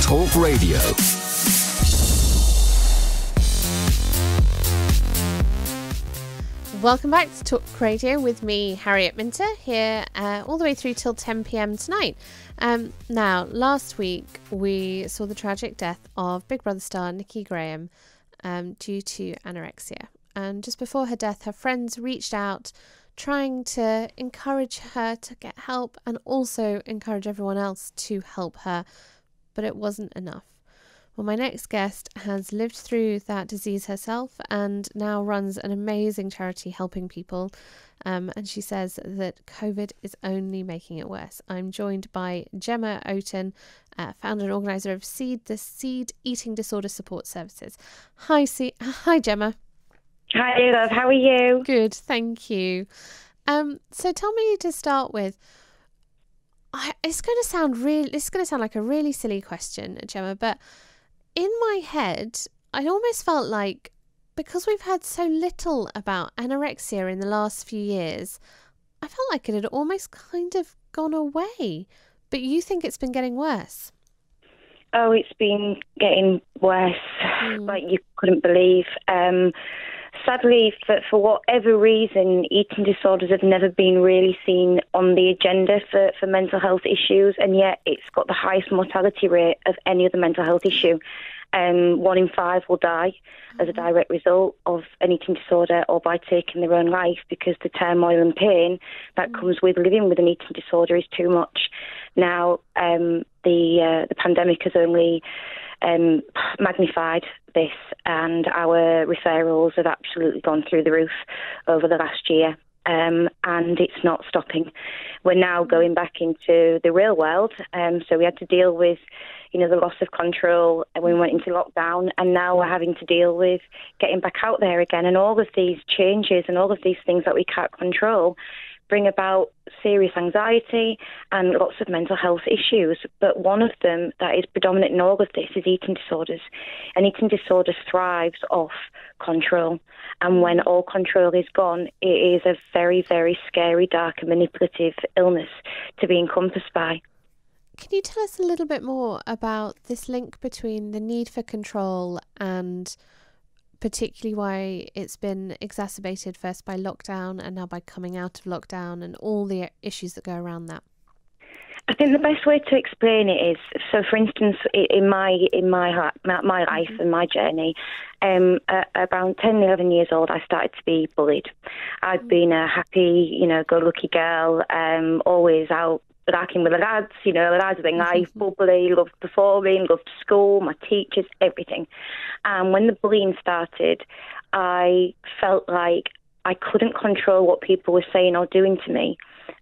Talk Radio. Welcome back to Talk Radio with me, Harriet Minter, here all the way through till 10 p.m. tonight. Now, last week we saw the tragic death of Big Brother star Nikki Graham due to anorexia. And just before her death, her friends reached out trying to encourage her to get help and also encourage everyone else to help her, but it wasn't enough. Well, my next guest has lived through that disease herself and now runs an amazing charity helping people. And she says that COVID is only making it worse. I'm joined by Gemma Oaten, founder and organiser of the Seed Eating Disorder Support Services. Hi, Gemma. Hi, love. How are you? Good, thank you. So tell me to start with, it's going to sound like a really silly question, Gemma, but in my head, I almost felt like, because we've heard so little about anorexia in the last few years, I felt like it had almost kind of gone away. But you think it's been getting worse? Oh, it's been getting worse, like you couldn't believe. Sadly, for whatever reason, eating disorders have never been really seen on the agenda for mental health issues, and yet it's got the highest mortality rate of any other mental health issue. 1 in 5 will die as a direct result of an eating disorder or by taking their own life, because the turmoil and pain that comes with living with an eating disorder is too much. Now, the pandemic has only magnified this, and our referrals have absolutely gone through the roof over the last year, and it's not stopping. We're now going back into the real world, so we had to deal with the loss of control and we went into lockdown, and now we're having to deal with getting back out there again, and all of these changes and all of these things that we can't control bring about serious anxiety and lots of mental health issues. But one of them that is predominant in all of this is eating disorders. And eating disorders thrives off control. And when all control is gone, it is a very, very scary, dark and manipulative illness to be encompassed by. Can you tell us a little bit more about this link between the need for control and particularly why it's been exacerbated first by lockdown and now by coming out of lockdown and all the issues that go around that? I think the best way to explain it is, so for instance, in my life and my journey, around 10, 11 years old, I started to be bullied. I'd been a happy, go-lucky girl, always out working with the lads, the lads in life, bubbly, loved performing, loved school, my teachers, everything. And when the bullying started, I felt like I couldn't control what people were saying or doing to me,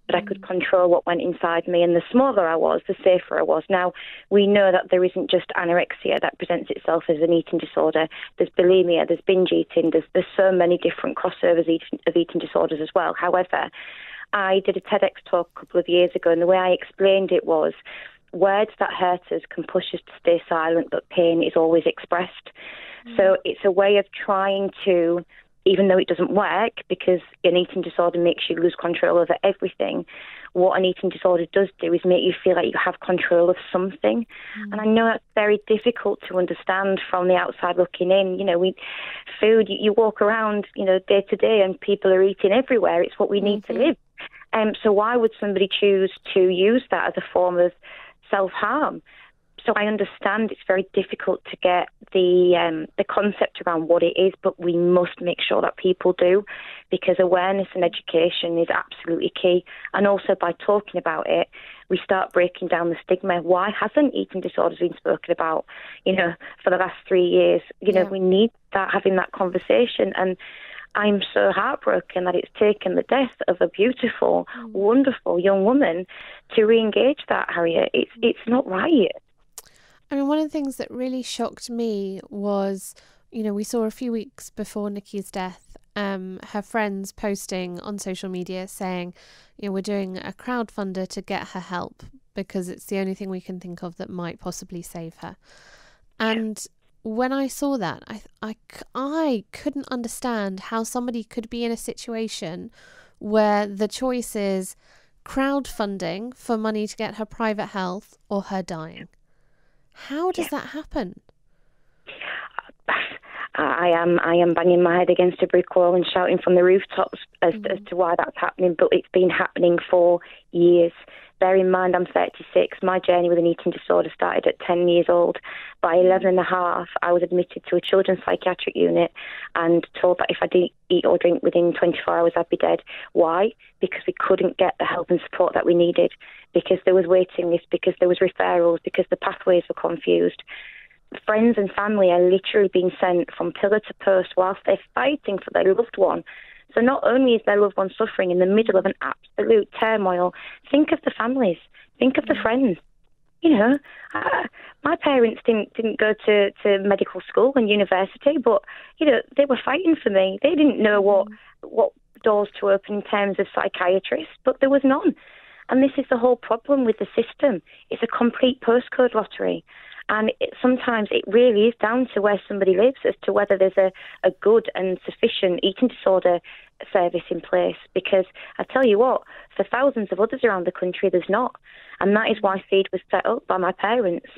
but I could control what went inside me. And the smaller I was, the safer I was. Now, we know that there isn't just anorexia that presents itself as an eating disorder. There's bulimia, there's binge eating, there's so many different crossovers of eating disorders as well. However, I did a TEDx talk a couple of years ago, and the way I explained it was, words that hurt us can push us to stay silent, but pain is always expressed. So it's a way of trying to, even though it doesn't work, because an eating disorder makes you lose control over everything, what an eating disorder does do is make you feel like you have control of something. And I know that's very difficult to understand from the outside looking in. Food, you walk around, day to day, and people are eating everywhere. It's what we need to live. So why would somebody choose to use that as a form of self-harm? So I understand it's very difficult to get the concept around what it is, but we must make sure that people do, because awareness and education is absolutely key. And also by talking about it, we start breaking down the stigma. Why hasn't eating disorders been spoken about, for the last 3 years? We need to start having that conversation. And I'm so heartbroken that it's taken the death of a beautiful, wonderful young woman to re-engage that, Harriet. It's not right. I mean, one of the things that really shocked me was, we saw a few weeks before Nikki's death, her friends posting on social media saying, we're doing a crowdfunder to get her help because it's the only thing we can think of that might possibly save her. And when I saw that, I couldn't understand how somebody could be in a situation where the choice is crowdfunding for money to get her private health or her dying. How does that happen? I am banging my head against a brick wall and shouting from the rooftops as to why that's happening, but it's been happening for years. Bear in mind, I'm 36. My journey with an eating disorder started at 10 years old. By 11 and a half, I was admitted to a children's psychiatric unit and told that if I didn't eat or drink within 24 hours, I'd be dead. Why? Because we couldn't get the help and support that we needed, because there was waiting lists, because there was referrals, because the pathways were confused. Friends and family are literally being sent from pillar to post whilst they're fighting for their loved one. So not only is their loved one suffering in the middle of an absolute turmoil, think of the families, think of the friends. You know, my parents didn't go to medical school and university, but, you know, they were fighting for me. They didn't know what doors to open in terms of psychiatrists, but there was none. And this is the whole problem with the system. It's a complete postcode lottery. And sometimes it really is down to where somebody lives as to whether there's a good and sufficient eating disorder service in place. Because I tell you what, for thousands of others around the country, there's not. And that is why Feed was set up by my parents.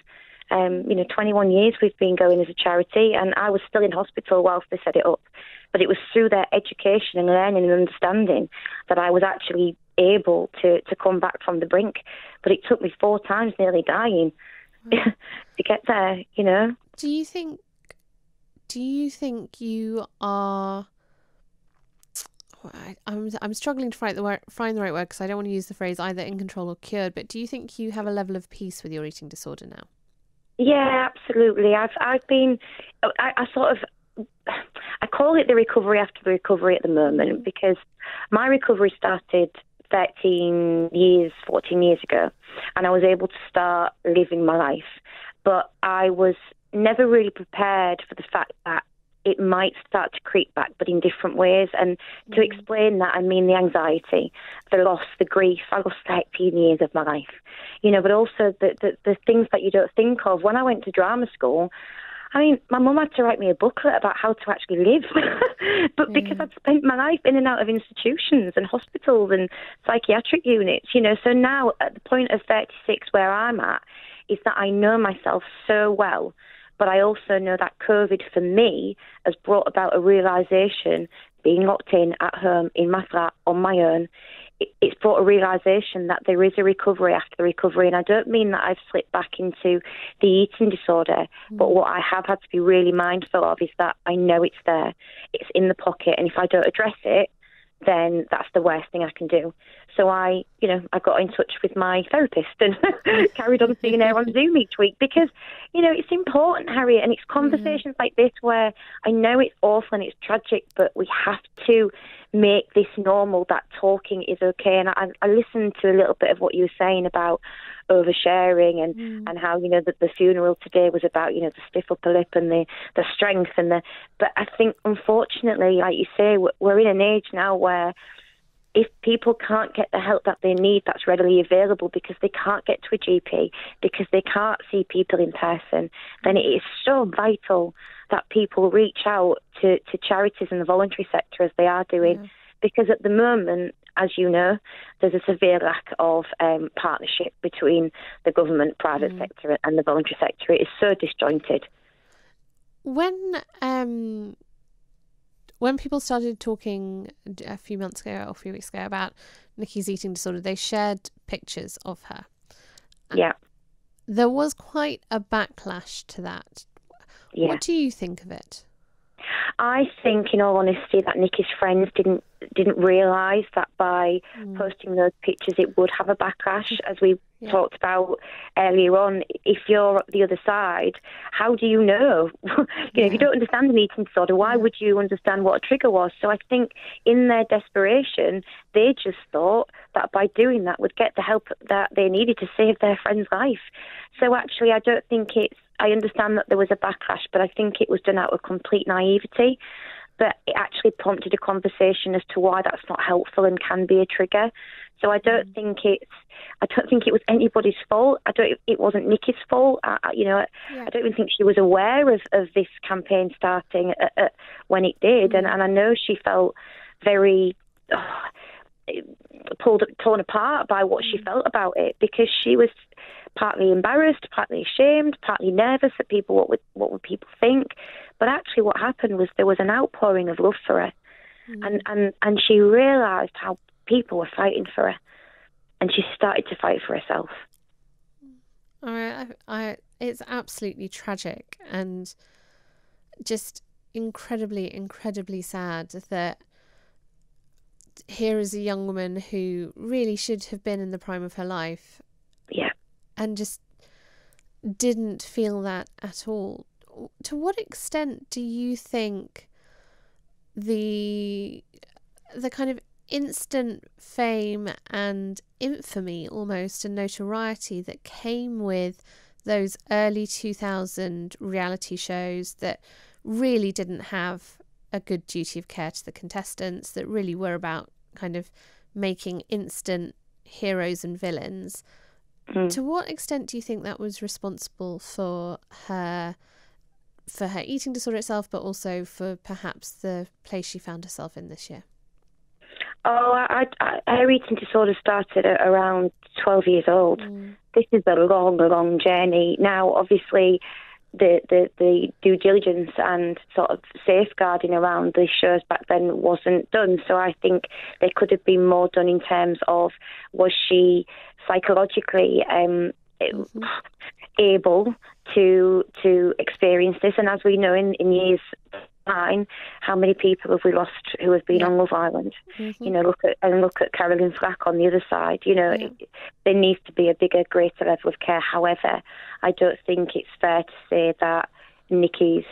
21 years we've been going as a charity, and I was still in hospital whilst they set it up. But it was through their education and learning and understanding that I was actually able to come back from the brink. But it took me 4 times nearly dying to get there, you know. Do you think you are... I'm struggling to find the right word, because I don't want to use the phrase either in control or cured, but do you think you have a level of peace with your eating disorder now? Yeah, absolutely. I call it the recovery after the recovery at the moment, because my recovery started 14 years ago, and I was able to start living my life. But I was never really prepared for the fact that it might start to creep back, but in different ways. And to explain that, I mean the anxiety, the loss, the grief. I lost 13 years of my life, you know, but also the things that you don't think of. When I went to drama school, I mean, my mum had to write me a booklet about how to actually live, but because I'd spent my life in and out of institutions and hospitals and psychiatric units, you know, so now at the point of 36 where I'm at is that I know myself so well, but I also know that COVID for me has brought about a realisation, being locked in at home in my flat on my own. It's brought a realisation that there is a recovery after the recovery, and I don't mean that I've slipped back into the eating disorder, but what I have had to be really mindful of is that I know it's there, it's in the pocket, and if I don't address it, then that's the worst thing I can do. So I got in touch with my therapist and carried on seeing her on Zoom each week, because, you know, it's important, Harriet, and it's conversations like this where I know it's awful and it's tragic, but we have to make this normal, that talking is okay. And I listened to a little bit of what you were saying about oversharing and how, you know, that the funeral today was about, you know, the stiff upper lip and the strength but I think, unfortunately, like you say, we're in an age now where if people can't get the help that they need that's readily available because they can't get to a GP, because they can't see people in person, then it is so vital that people reach out to charities in the voluntary sector as they are doing. Because at the moment, as you know, there's a severe lack of partnership between the government, private sector and the voluntary sector. It is so disjointed. When people started talking a few months ago or a few weeks ago about Nikki's eating disorder, they shared pictures of her. Yeah. There was quite a backlash to that. Yeah. What do you think of it? I think, in all honesty, that Nikki's friends didn't realise that by posting those pictures it would have a backlash, as we talked about earlier on. If you're the other side, how do you know? If you don't understand an eating disorder, why would you understand what a trigger was? So I think in their desperation, they just thought that by doing that would get the help that they needed to save their friend's life. So actually, I don't think I understand that there was a backlash, but I think it was done out of complete naivety. But it actually prompted a conversation as to why that's not helpful and can be a trigger. So I don't think it was anybody's fault. It wasn't Nikki's fault. I don't even think she was aware of this campaign starting when it did. And I know she felt very torn apart by what she felt about it, because she was partly embarrassed, partly ashamed, partly nervous that what would people think. But actually what happened was there was an outpouring of love for her. And she realised how people were fighting for her. And she started to fight for herself. It's absolutely tragic and just incredibly, incredibly sad that here is a young woman who really should have been in the prime of her life. Yeah. And just didn't feel that at all. To what extent do you think the kind of instant fame and infamy almost and notoriety that came with those early 2000 reality shows that really didn't have a good duty of care to the contestants, that really were about kind of making instant heroes and villains, to what extent do you think that was responsible for her eating disorder itself, but also for perhaps the place she found herself in this year? Oh, her eating disorder started at around 12 years old. This is a long, long journey. Now, obviously, the due diligence and sort of safeguarding around the shows back then wasn't done. So I think there could have been more done in terms of, was she psychologically able to experience this? And as we know, in years time, how many people have we lost who have been on Love Island? You know, look at Carolyn Flack on the other side. You know, there needs to be a bigger, greater level of care. However, I don't think it's fair to say that Nikki's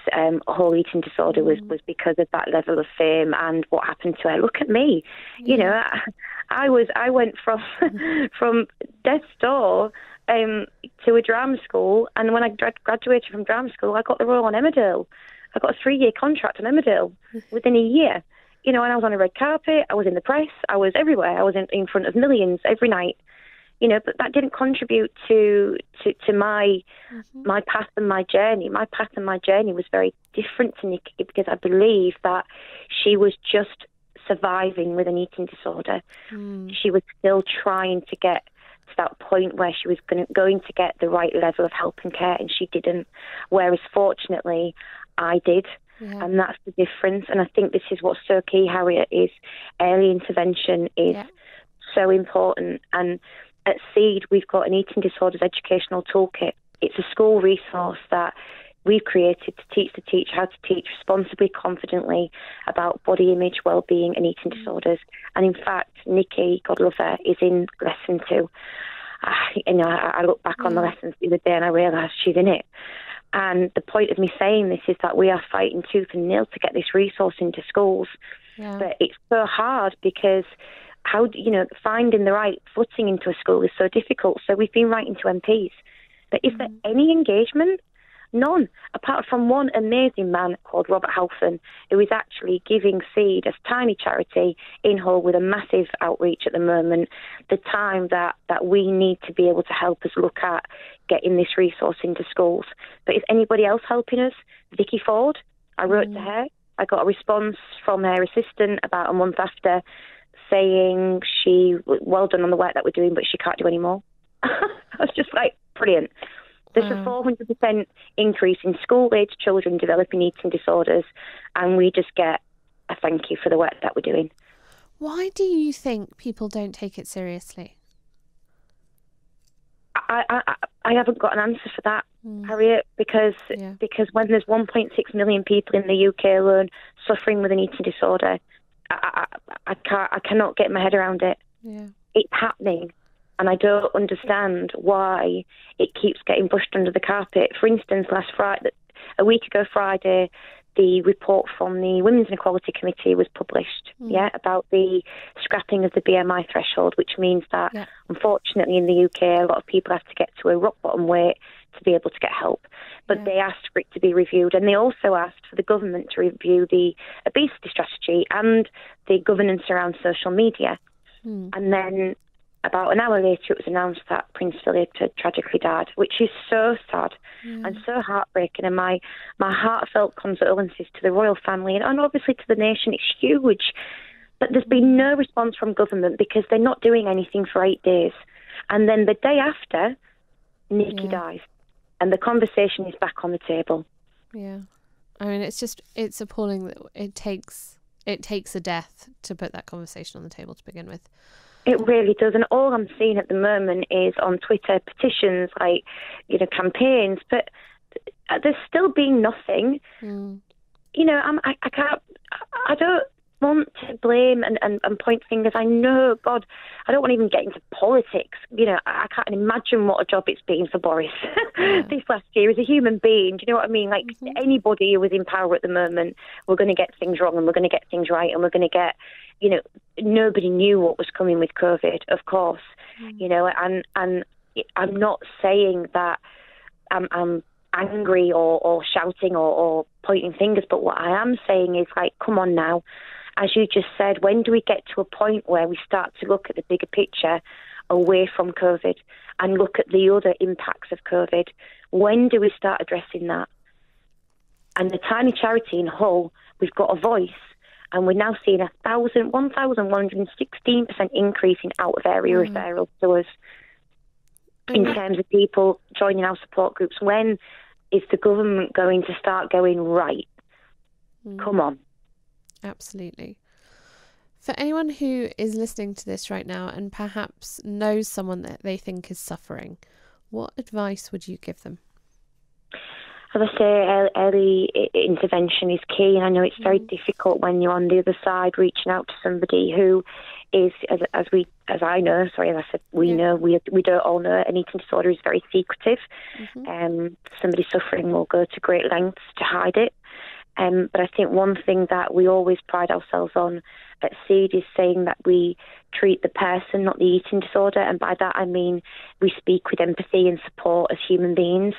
whole eating disorder was because of that level of fame and what happened to her. Look at me. You know, I went from from death's door to a drama school, and when I graduated from drama school, I got the role on Emmerdale. I got a 3-year contract on Emmerdale within a year. You know, and I was on a red carpet, I was in the press, I was everywhere. I was in front of millions every night. You know, but that didn't contribute to my path and my journey. My path and my journey was very different to Nikki, because I believe that she was just surviving with an eating disorder. She was still trying to get to that point where she was going to get the right level of help and care, and she didn't. Whereas, fortunately, I did. And that's the difference. And I think this is what's so key, Harriet, is early intervention is so important. And at SEED, we've got an eating disorders educational toolkit. It's a school resource that we've created to teach the teacher how to teach responsibly, confidently about body image, well-being and eating disorders. And in fact, Nikki, God love her, is in lesson 2. You know, I look back on the lessons the other day and I realised she's in it. And the point of me saying this is that we are fighting tooth and nail to get this resource into schools. But it's so hard because finding the right footing into a school is so difficult. So we've been writing to MPs. But is there any engagement? None, apart from one amazing man called Robert Halfon, who is actually giving SEED, a tiny charity in Hull with a massive outreach at the moment, the time that we need to be able to help us look at getting this resource into schools. But is anybody else helping us? Vicky Ford, I wrote to her. I got a response from her assistant about a month after saying well done on the work that we're doing, but she can't do any more. I was just like, brilliant. There's a 400% increase in school-age children developing eating disorders, and we just get a thank you for the work that we're doing. Why do you think people don't take it seriously? I haven't got an answer for that, Harriet, because when there's 1.6 million people in the UK alone suffering with an eating disorder, I cannot get my head around it. It's happening. And I don't understand why it keeps getting brushed under the carpet. For instance, a week ago Friday, the report from the Women's Inequality Committee was published, about the scrapping of the BMI threshold, which means that, unfortunately, in the UK, a lot of people have to get to a rock-bottom weight to be able to get help. But they asked for it to be reviewed, and they also asked for the government to review the obesity strategy and the governance around social media. And then about an hour later, it was announced that Prince Philip had tragically died, which is so sad and so heartbreaking. And my heartfelt condolences to the royal family and obviously to the nation. It's huge. But there's been no response from government because they're not doing anything for 8 days. And then the day after, Nikki dies. And the conversation is back on the table. Yeah. I mean, it's appalling that it takes a death to put that conversation on the table to begin with. It really does. And all I'm seeing at the moment is on Twitter petitions, like, campaigns, but there's still been nothing. I don't want to blame and point fingers. I know, God, I don't want to even get into politics. I can't imagine what a job it's been for Boris this last year as a human being. Do you know what I mean? Like, anybody who was in power at the moment, we're going to get things wrong and we're going to get things right, and we're going to get, nobody knew what was coming with COVID, of course, and I'm not saying that I'm angry or shouting or pointing fingers, but what I am saying is, like, come on now. As you just said, when do we get to a point where we start to look at the bigger picture away from COVID and look at the other impacts of COVID? When do we start addressing that? And the tiny charity in Hull, we've got a voice, and we're now seeing 1,116% increase in out-of-area referrals to us in terms of people joining our support groups. When is the government going to start going, right, come on? Absolutely. For anyone who is listening to this right now and perhaps knows someone that they think is suffering, what advice would you give them? As I say, early intervention is key, and I know it's very difficult when you're on the other side reaching out to somebody who is, as I know, we know, we don't all know, an eating disorder is very secretive. Somebody suffering will go to great lengths to hide it. But I think one thing that we always pride ourselves on at SEED is saying that we treat the person, not the eating disorder. And by that I mean we speak with empathy and support as human beings,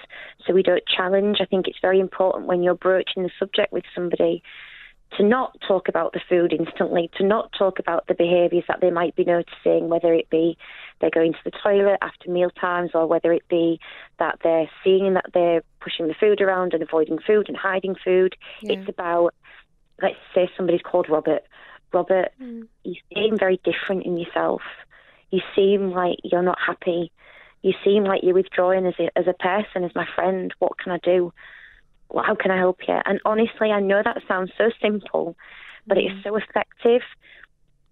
so we don't challenge. I think it's very important when you're broaching the subject with somebody to not talk about the food instantly, to not talk about the behaviours that they might be noticing, whether it be they're going to the toilet after meal times, or whether it be that they're seeing that they're pushing the food around and avoiding food and hiding food. It's about, let's say somebody's called Robert. Robert, you seem very different in yourself. You seem like you're not happy. You seem like you're withdrawing as a person, as my friend. What can I do? Well, how can I help you? And honestly, I know that sounds so simple, but it is so effective.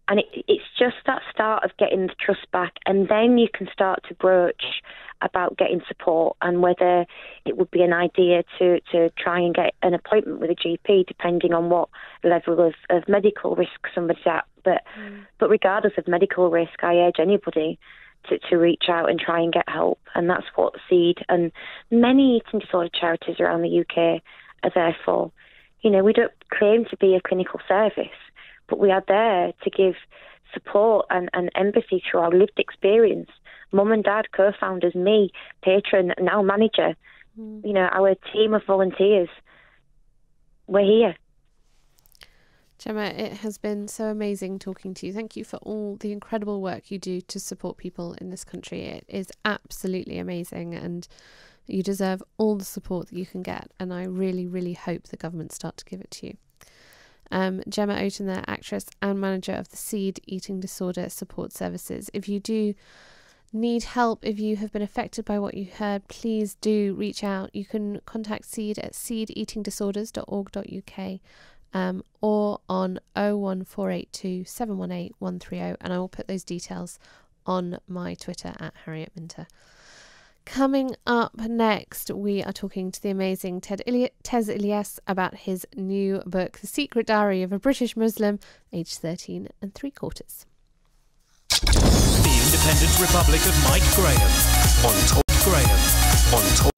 And it's just that start of getting the trust back, and then you can start to broach about getting support and whether it would be an idea to try and get an appointment with a GP, depending on what level of medical risk somebody's at. But regardless of medical risk, I urge anybody to reach out and try and get help. And that's what SEED and many eating disorder charities around the UK are there for. We don't claim to be a clinical service, but we are there to give support and empathy through our lived experience. Mum and dad, co-founders, me, patron, now manager, our team of volunteers. We're here. Gemma, it has been so amazing talking to you. Thank you for all the incredible work you do to support people in this country. It is absolutely amazing, and you deserve all the support that you can get. And I really, really hope the government start to give it to you. Gemma Oaten, the actress and manager of the SEED Eating Disorder Support Services. If you do need help, if you have been affected by what you heard, please do reach out. You can contact SEED at seedeatingdisorders.org.uk. Or on 01482 718 130, and I will put those details on my Twitter at Harriet Minter. Coming up next, we are talking to the amazing Tez Ilyas about his new book, The Secret Diary of a British Muslim, aged 13 3/4. The Independent Republic of Mike Graham on Talk Graham on Talk.